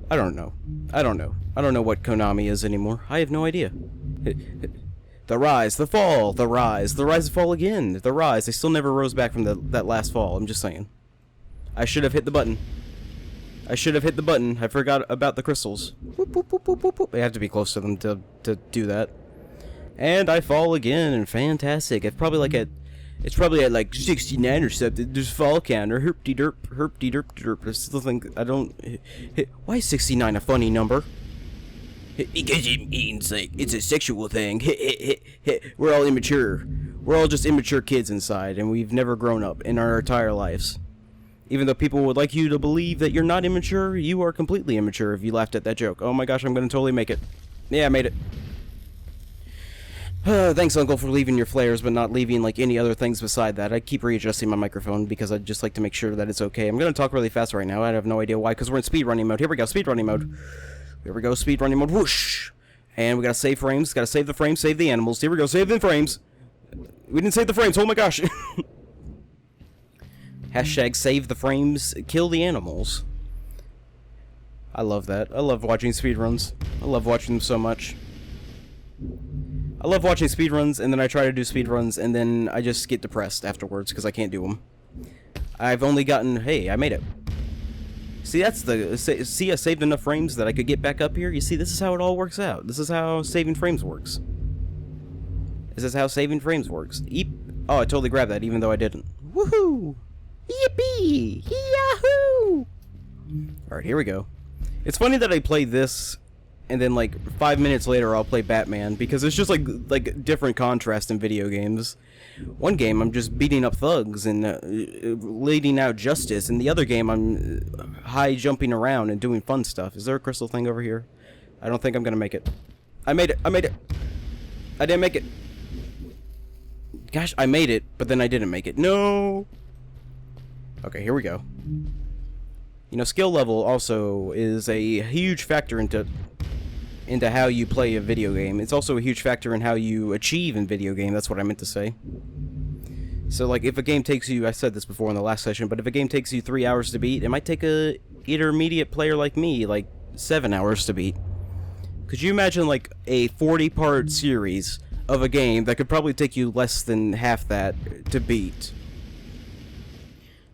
I don't know. I don't know. I don't know what Konami is anymore. I have no idea. The rise, the fall, the rise, the fall again. The rise. They still never rose back from that last fall. I'm just saying. I should have hit the button. I should have hit the button. I forgot about the crystals. Whoop, whoop, whoop, whoop, whoop, whoop. I have to be close to them to do that. And I fall again, and fantastic. It's probably at like 69 or something. There's fall counter. Herpty derp, herpty derp derp. I still think I don't. Why is 69 a funny number? Because it means like it's a sexual thing. We're all immature. We're all just immature kids inside, and we've never grown up in our entire lives. Even though people would like you to believe that you're not immature, you are completely immature if you laughed at that joke. Oh my gosh, I'm gonna totally make it. Yeah, I made it. Thanks, Uncle, for leaving your flares, but not leaving like any other things beside that. I keep readjusting my microphone because I'd just like to make sure that it's okay. I'm gonna talk really fast right now. I have no idea why, because we're in speedrunning mode. Here we go, speedrunning mode. Here we go, speedrunning mode. Whoosh! And we gotta save frames. Gotta save the frames, save the animals. Here we go, save the frames. We didn't save the frames. Oh my gosh. Hashtag save the frames, kill the animals. I love that. I love watching speedruns. I love watching them so much. I love watching speedruns, and then I try to do speedruns, and then I just get depressed afterwards because I can't do them. I've only gotten... Hey, I made it. See, that's the... See, I saved enough frames that I could get back up here. You see, this is how it all works out. This is how saving frames works. This is how saving frames works. Eep. Oh, I totally grabbed that, even though I didn't. Woohoo! Yippee! Yahoo! Alright, here we go. It's funny that I play this, and then like 5 minutes later I'll play Batman, because it's just like different contrast in video games. One game I'm just beating up thugs and leading out justice, and the other game I'm high jumping around and doing fun stuff. Is there a crystal thing over here? I don't think I'm gonna make it. I made it! I made it! I didn't make it! Gosh, I made it, but then I didn't make it. No! Okay, here we go. You know, skill level also is a huge factor into how you play a video game. It's also a huge factor in how you achieve in video game. That's what I meant to say. So, like, if a game takes you... I said this before in the last session, but if a game takes you 3 hours to beat, it might take a intermediate player like me, like, 7 hours to beat. Could you imagine, like, a 40-part series of a game that could probably take you less than half that to beat?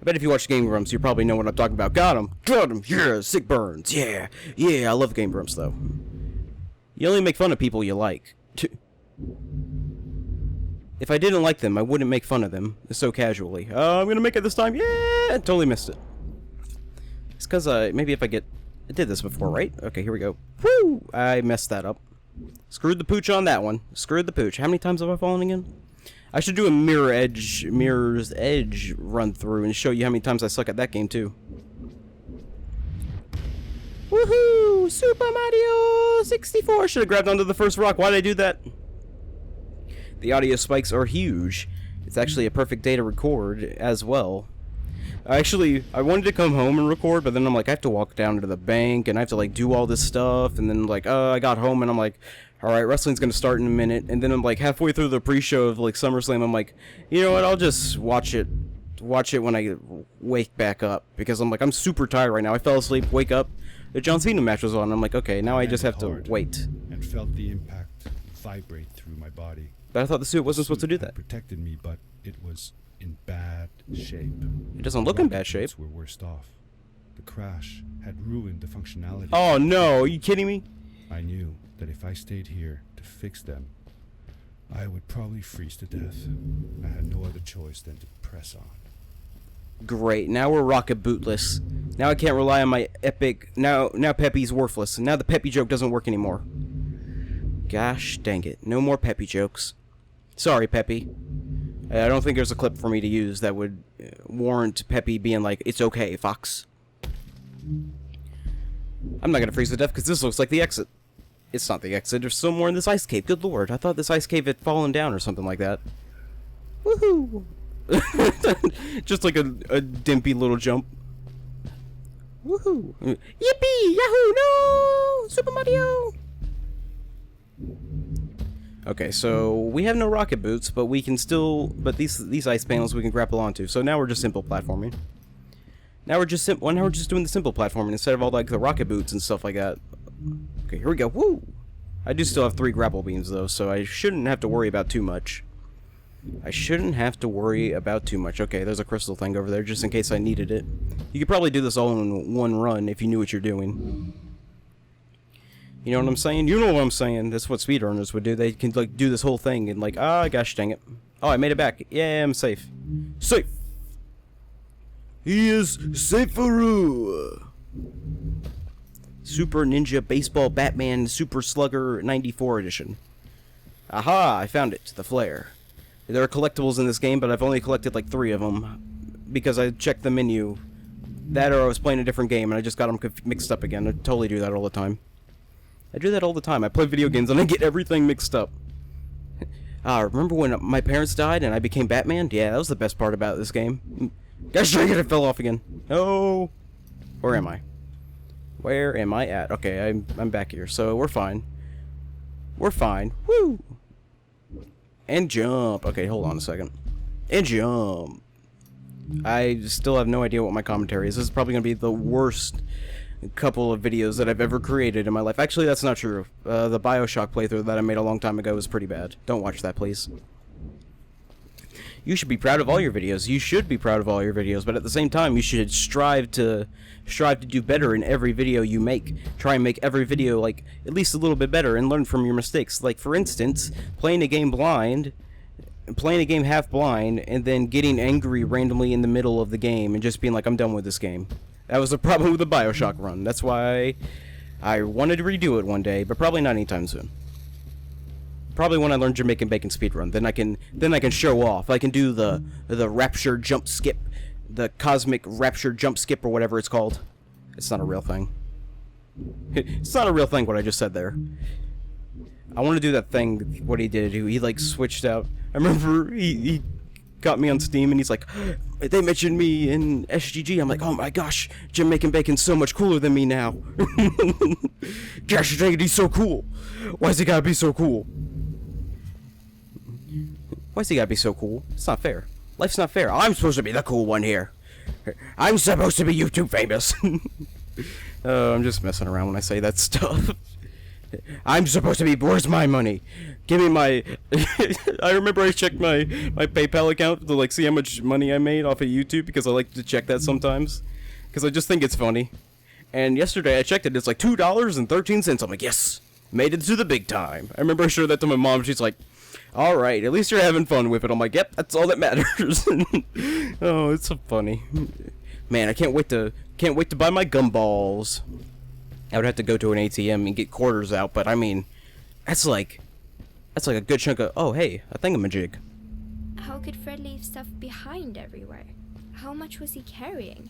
I bet if you watch Game Grumps, you probably know what I'm talking about. Got him! Got him! Yeah! Sick burns! Yeah! Yeah, I love Game Grumps, though. You only make fun of people you like. If I didn't like them, I wouldn't make fun of them so casually. Oh, I'm gonna make it this time! Yeah! Totally missed it. It's because, maybe if I get... I did this before, right? Okay, here we go. Woo! I messed that up. Screwed the pooch on that one. Screwed the pooch. How many times have I fallen again? I should do a Mirror's Edge run through and show you how many times I suck at that game too. Woohoo! Super Mario 64! Should have grabbed onto the first rock. Why did I do that? The audio spikes are huge. It's actually a perfect day to record as well. I wanted to come home and record, but then I'm like, I have to walk down to the bank and I have to like do all this stuff, and then like, I got home and I'm like, alright, wrestling's gonna start in a minute, and then I'm like halfway through the pre-show of like SummerSlam, I'm like, you know what, I'll just watch it when I wake back up, because I'm like, I'm super tired right now. I fell asleep, wake up, the John Cena match was on, I'm like, okay, now I just have to wait. And felt the impact vibrate through my body. But I thought the suit wasn't supposed to do that. It protected me, but it was in bad shape. It doesn't look in bad shape. Were worst off. The crash had ruined the functionality. Oh no, are you kidding me? I knew that if I stayed here to fix them, I would probably freeze to death. I had no other choice than to press on. Great, now we're rocket bootless. Now I can't rely on my epic... Now Peppy's worthless. Now the Peppy joke doesn't work anymore. Gosh dang it. No more Peppy jokes. Sorry, Peppy. I don't think there's a clip for me to use that would warrant Peppy being like, it's okay, Fox. I'm not gonna freeze to death because this looks like the exit. It's not the exit. There's still more in this ice cave. Good lord. I thought this ice cave had fallen down or something like that. Woohoo! Just like a dimpy little jump. Woohoo! Yippee! Yahoo! No! Super Mario! Okay, so we have no rocket boots, but we can still... But these ice panels we can grapple onto. So now we're just simple platforming. Now we're just doing the simple platforming instead of all like the rocket boots and stuff like that. Okay, here we go. Woo! I do still have 3 grapple beams though, so I shouldn't have to worry about too much. Okay, there's a crystal thing over there just in case I needed it. You could probably do this all in one run if you knew what you're doing. You know what I'm saying? You know what I'm saying. That's what speedrunners would do. They can like do this whole thing and like, ah, gosh dang it. Oh, I made it back. Yeah, I'm safe. Safe! He is saferoo! Super Ninja Baseball Batman Super Slugger 94 edition. Aha, I found it. The flare. There are collectibles in this game, but I've only collected like 3 of them. Because I checked the menu. That or I was playing a different game and I just got them mixed up again. I totally do that all the time. I play video games and I get everything mixed up. Remember when my parents died and I became Batman? Yeah, that was the best part about this game. Gosh dang it, it fell off again. No. Where am I? Where am I at? Okay, I'm back here, so we're fine. We're fine. Woo! And jump. Okay, hold on a second. And jump. I still have no idea what my commentary is. This is probably going to be the worst couple of videos that I've ever created in my life. Actually, that's not true. The BioShock playthrough that I made a long time ago was pretty bad. Don't watch that, please. You should be proud of all your videos. You should be proud of all your videos, but at the same time, you should strive to do better in every video you make. Try and make every video, like, at least a little bit better and learn from your mistakes. Like, for instance, playing a game half blind, and then getting angry randomly in the middle of the game and just being like, I'm done with this game. That was the problem with the BioShock run. That's why I wanted to redo it one day, but probably not anytime soon. Probably when I learn Jamaican Bacon speedrun, then I can show off. I can do the rapture jump skip, the cosmic rapture jump skip or whatever it's called. It's not a real thing. It's not a real thing what I just said there. I want to do that thing what he did. He like switched out. I remember he got me on Steam and he's like, they mentioned me in SGG. I'm like, oh my gosh, Jamaican Bacon's so much cooler than me now. Gosh dang it, he's so cool. Why's he gotta be so cool? Why's he gotta be so cool? It's not fair. Life's not fair. I'm supposed to be the cool one here. I'm supposed to be YouTube famous. I'm just messing around when I say that stuff. I'm supposed to be, where's my money? Give me my... I remember I checked my PayPal account to like see how much money I made off of YouTube because I like to check that sometimes. Because I just think it's funny. And yesterday I checked it, it's like $2.13. I'm like, yes! Made it to the big time. I remember I showed that to my mom, she's like, alright, at least you're having fun with it. I'm like, yep, that's all that matters. Oh, it's so funny. Man, I can't wait to buy my gumballs. I would have to go to an ATM and get quarters out, but I mean, that's like a good chunk of, oh hey, a thingamajig. How could Fred leave stuff behind everywhere? How much was he carrying?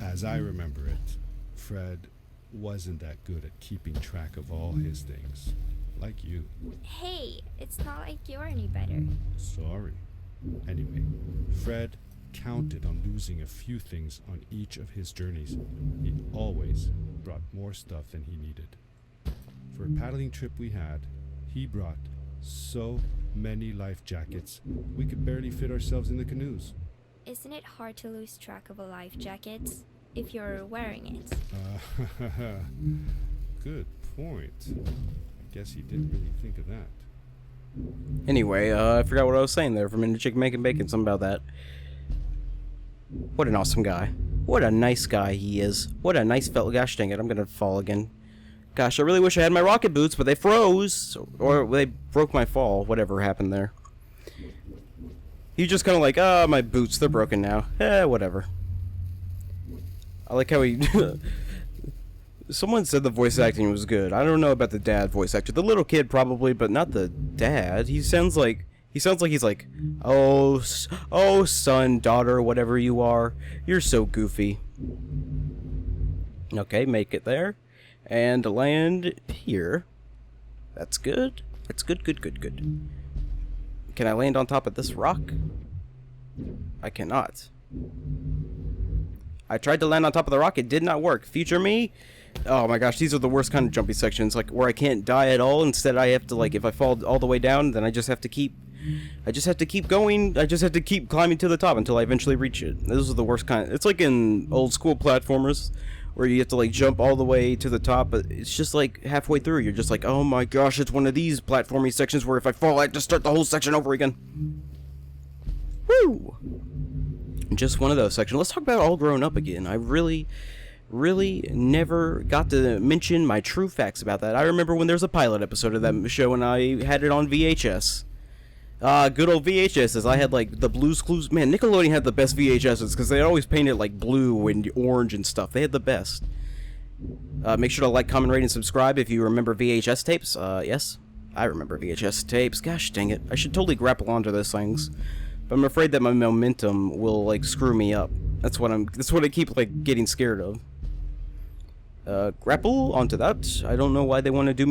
As I remember it, Fred wasn't that good at keeping track of all his things. Like you. Hey, it's not like you're any better. Sorry. Anyway, Fred counted on losing a few things on each of his journeys. He always brought more stuff than he needed. For a paddling trip we had, he brought so many life jackets, we could barely fit ourselves in the canoes. Isn't it hard to lose track of a life jacket if you're wearing it? Good point. I guess he didn't really think of that. Anyway, I forgot what I was saying there for a minute. Jamaican Bacon, something about that. What an awesome guy. What a nice guy he is. What a nice fella. Gosh dang it, I'm gonna fall again. Gosh, I really wish I had my rocket boots, but they froze. Or they broke my fall. Whatever happened there. He just kind of like, my boots, they're broken now. Whatever. I like how he... Someone said the voice acting was good. I don't know about the dad voice actor. The little kid probably, but not the dad. He sounds like he's like, oh son, daughter, whatever you are. You're so goofy. Okay, make it there. And land here. That's good. That's good. Can I land on top of this rock? I cannot. I tried to land on top of the rock. It did not work. Future me? Oh my gosh, these are the worst kind of jumpy sections. Like, where I can't die at all. Instead, I have to, like, if I fall all the way down, then I just have to keep I just have to keep going. I just have to keep climbing to the top until I eventually reach it. This is the worst kind. It's like in old school platformers where you have to like jump all the way to the top, but it's just like halfway through you're just like, oh my gosh, it's one of these platforming sections where if I fall I have to start the whole section over again. Woo! Just one of those sections. Let's talk about All Grown Up again. I really never got to mention my true facts about that. I remember when there was a pilot episode of that show and I had it on VHS. Good old VHSs. I had like the Blue's Clues. Man, Nickelodeon had the best VHSs because they always painted like blue and orange and stuff. They had the best. Make sure to like, comment, rate, and subscribe if you remember VHS tapes. Yes, I remember VHS tapes. Gosh dang it. I should totally grapple onto those things. But I'm afraid that my momentum will like screw me up. That's what I keep like getting scared of. Grapple onto that. I don't know why they want to do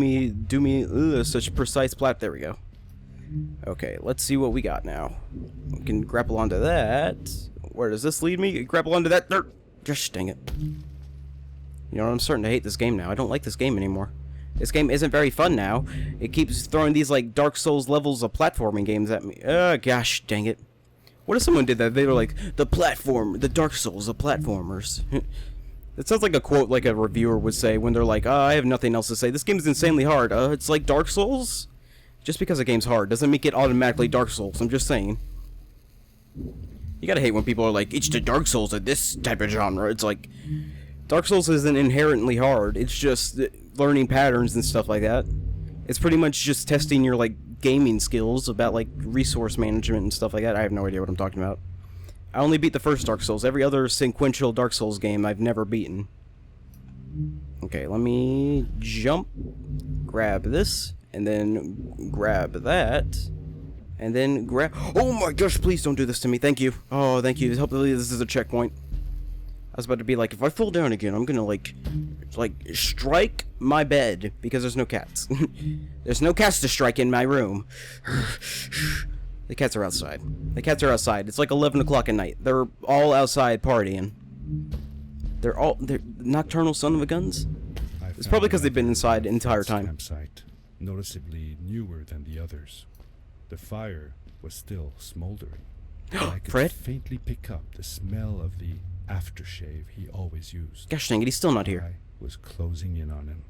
me such precise plat. There we go. Okay, let's see what we got now. We can grapple onto that. Where does this lead me? Grapple onto that. Gosh dang it. You know what? I'm starting to hate this game now. I don't like this game anymore. This game isn't very fun now. It keeps throwing these like Dark Souls levels of platforming games at me. Gosh dang it. What if someone did that? They were like, the Dark Souls of platformers. It sounds like a quote like a reviewer would say when they're like, I have nothing else to say. This game is insanely hard. It's like Dark Souls? Just because a game's hard doesn't make it automatically Dark Souls. I'm just saying. You gotta hate when people are like, it's the Dark Souls of this type of genre. It's like, Dark Souls isn't inherently hard. It's just learning patterns and stuff like that. It's pretty much just testing your like gaming skills about like resource management and stuff like that. I have no idea what I'm talking about. I only beat the first Dark Souls. Every other sequential Dark Souls game I've never beaten. Okay, let me jump, grab this, and then grab that, and then grab... Oh my gosh, please don't do this to me. Thank you. Oh, thank you. Hopefully this is a checkpoint. I was about to be like, if I fall down again, I'm gonna like strike my bed because there's no cats. There's no cats to strike in my room. The cats are outside. The cats are outside. It's like 11 o'clock at night. They're all outside partying. They're nocturnal son of a guns. It's probably because they've been inside the entire time. Campsite, noticeably newer than the others. The fire was still smoldering. I could Fred? faintly pick up the smell of the aftershave he always used. Gosh dang it, he's still not here. I was closing in on him.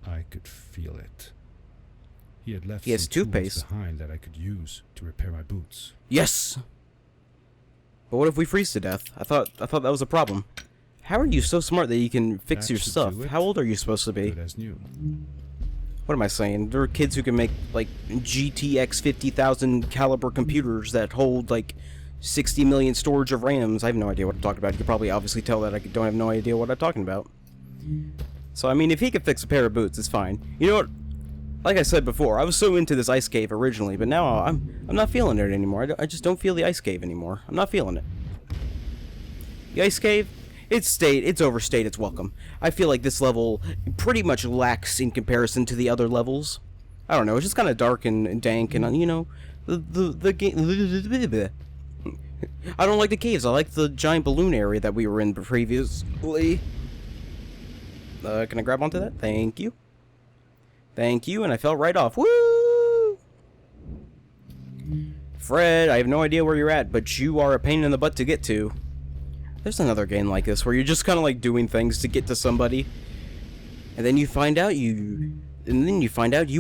I could feel it. He had left He has some tools toothpaste. behind that I could use to repair my boots. Yes! But what if we freeze to death? I thought that was a problem. How are you so smart that you can fix That your should stuff? do it. How old are you supposed to be? Good as new. What am I saying? There are kids who can make like GTX 50,000 caliber computers that hold like 60 million storage of RAMs. I have no idea what I'm talking about. You can probably obviously tell that I don't have no idea what I'm talking about. So I mean, if he can fix a pair of boots, it's fine. You know what? Like I said before, I was so into this ice cave originally, but now I'm not feeling it anymore. I just don't feel the ice cave anymore. I'm not feeling it. The ice cave, it's overstayed its welcome. I feel like this level pretty much lacks in comparison to the other levels. I don't know, it's just kind of dark and dank, and you know, the game. I don't like the caves. I like the giant balloon area that we were in previously. Can I grab onto that? Thank you. Thank you, and I fell right off. Woo! Fred, I have no idea where you're at, but you are a pain in the butt to get to. There's another game like this where you're just kind of like doing things to get to somebody, and then you find out you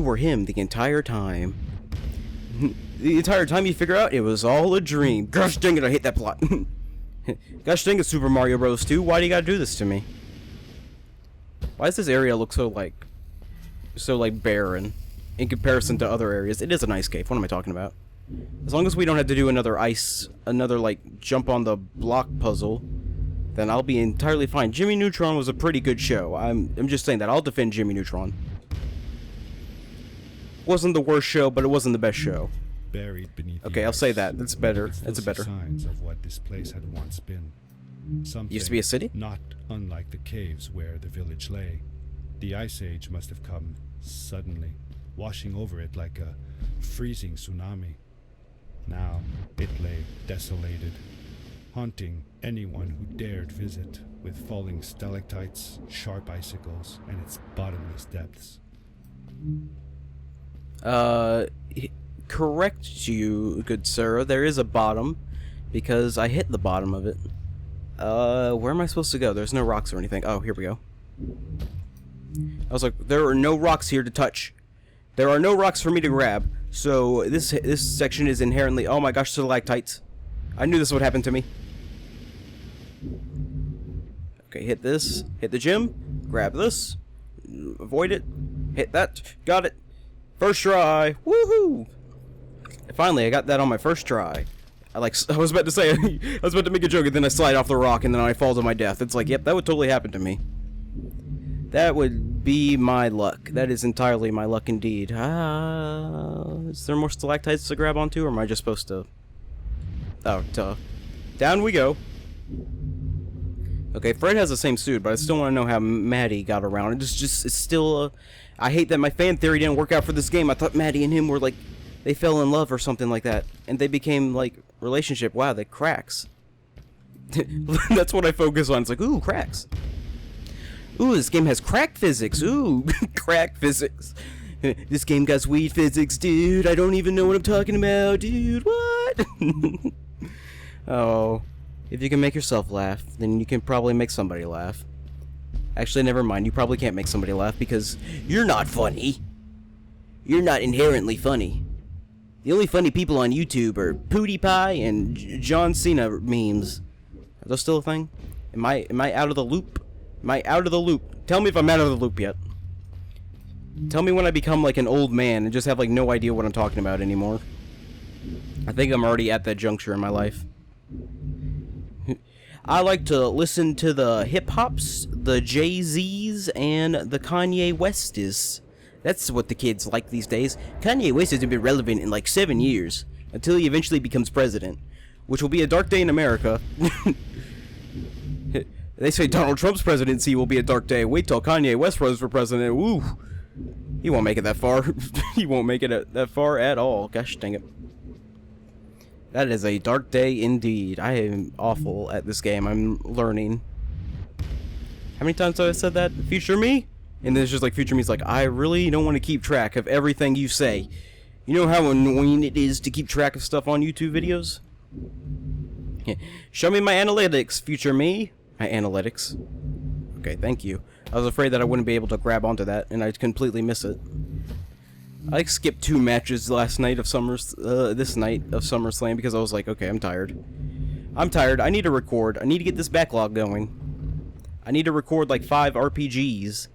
were him the entire time. The entire time you figure out it was all a dream. Gosh dang it, I hate that plot. Gosh dang it, Super Mario Bros. 2, why do you gotta do this to me? Why does this area look so barren in comparison to other areas? It is an ice cave. What am I talking about? As long as we don't have to do another like jump on the block puzzle, then I'll be entirely fine. Jimmy Neutron was a pretty good show. I'm just saying that. I'll defend Jimmy Neutron. Wasn't the worst show, but it wasn't the best show. Buried beneath the Okay, I'll say ice, that. That's better. I could still That's see better. signs of what this place had once been. Something Used to be a city? not unlike the caves where the village lay. The ice age must have come suddenly, washing over it like a freezing tsunami. Now it lay desolated, haunting anyone who dared visit, with falling stalactites, sharp icicles, and its bottomless depths. correct you, good sir. There is a bottom, because I hit the bottom of it. Where am I supposed to go? There's no rocks or anything. Oh, here we go. I was like, there are no rocks here to touch. There are no rocks for me to grab. So this section is inherently... Oh my gosh, stalactites. I knew this would happen to me. Okay, hit this. Hit the gym. Grab this. Avoid it. Hit that. Got it. First try. Woohoo! Finally, I got that on my first try. I was about to say, I was about to make a joke, and then I slide off the rock, and then I fall to my death. It's like, yep, that would totally happen to me. That would be my luck. That is entirely my luck indeed. Is there more stalactites to grab onto, or am I just supposed to... Oh, duh. Down we go. Okay, Fred has the same suit, but I still want to know how Maddie got around. It's still... I hate that my fan theory didn't work out for this game. I thought Maddie and him were like... They fell in love or something like that. And they became, like, relationship. Wow, that cracks. That's what I focus on. It's like, ooh, cracks. Ooh, this game has crack physics. Ooh, crack physics. This game got weed physics, dude. I don't even know what I'm talking about, dude. What? Oh, if you can make yourself laugh, then you can probably make somebody laugh. Actually, never mind. You probably can't make somebody laugh because you're not funny. You're not inherently funny. The only funny people on YouTube are PewDiePie and John Cena memes. Are those still a thing? Am I out of the loop? Am I out of the loop? Tell me if I'm out of the loop yet. Tell me when I become like an old man and just have like no idea what I'm talking about anymore. I think I'm already at that juncture in my life. I like to listen to the hip-hops, the Jay-Z's, and the Kanye Westes. That's what the kids like these days. Kanye West hasn't been relevant in like 7 years, until he eventually becomes president, which will be a dark day in America. They say Donald Trump's presidency will be a dark day. Wait till Kanye West runs for president. Woo! He won't make it that far. He won't make it that far at all. Gosh dang it. That is a dark day indeed. I am awful at this game. I'm learning. How many times have I said that? Future me? And then it's just like, future me's like, I really don't want to keep track of everything you say. You know how annoying it is to keep track of stuff on YouTube videos? Show me my analytics, future me. My analytics. Okay, thank you. I was afraid that I wouldn't be able to grab onto that, and I'd completely miss it. I skipped 2 matches last night of this night of SummerSlam because I was like, okay, I'm tired. I'm tired. I need to record. I need to get this backlog going. I need to record like 5 RPGs.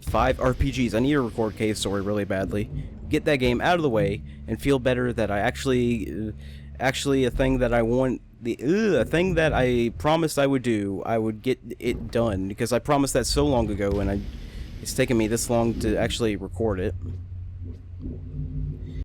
5 RPGs. I need to record Cave Story really badly. Get that game out of the way and feel better that I actually a thing that I want, a thing that I promised I would do, I would get it done, because I promised that so long ago, and it's taken me this long to actually record it.